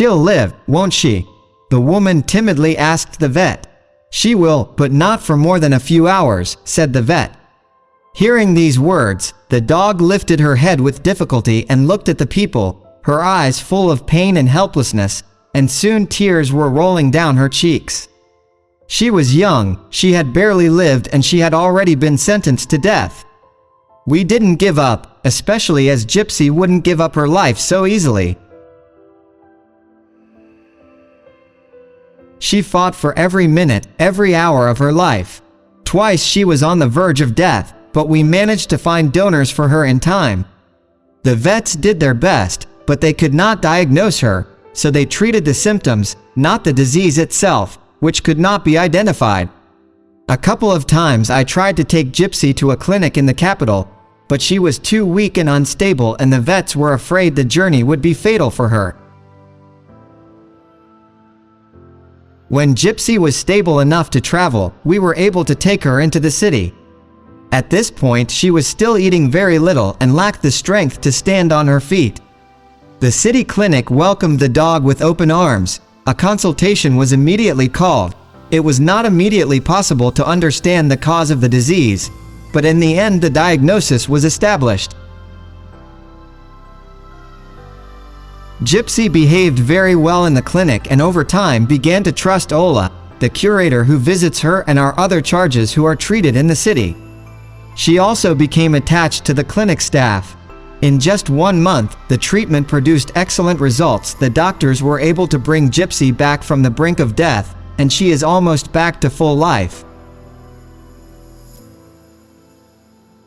"She'll live, won't she?" the woman timidly asked the vet. "She will, but not for more than a few hours," said the vet. Hearing these words, the dog lifted her head with difficulty and looked at the people, her eyes full of pain and helplessness, and soon tears were rolling down her cheeks. She was young, she had barely lived, and she had already been sentenced to death. We didn't give up, especially as Gypsy wouldn't give up her life so easily. She fought for every minute, every hour of her life. Twice she was on the verge of death, but we managed to find donors for her in time. The vets did their best, but they could not diagnose her, so they treated the symptoms, not the disease itself, which could not be identified. A couple of times I tried to take Gypsy to a clinic in the capital, but she was too weak and unstable, and the vets were afraid the journey would be fatal for her. When Gypsy was stable enough to travel, we were able to take her into the city. At this point, she was still eating very little and lacked the strength to stand on her feet. The city clinic welcomed the dog with open arms. A consultation was immediately called. It was not immediately possible to understand the cause of the disease, but in the end the diagnosis was established. Gypsy behaved very well in the clinic and over time began to trust Ola, the curator who visits her, and our other charges who are treated in the city. She also became attached to the clinic staff. In just 1 month, the treatment produced excellent results. The doctors were able to bring Gypsy back from the brink of death, and she is almost back to full life.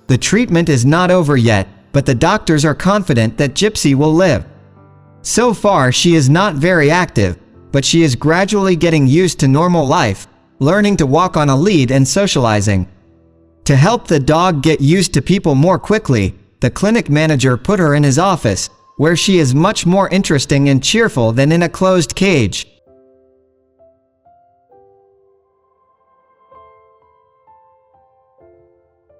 The treatment is not over yet, but the doctors are confident that Gypsy will live. So far she is not very active, but she is gradually getting used to normal life, learning to walk on a lead and socializing. To help the dog get used to people more quickly, the clinic manager put her in his office, where she is much more interesting and cheerful than in a closed cage.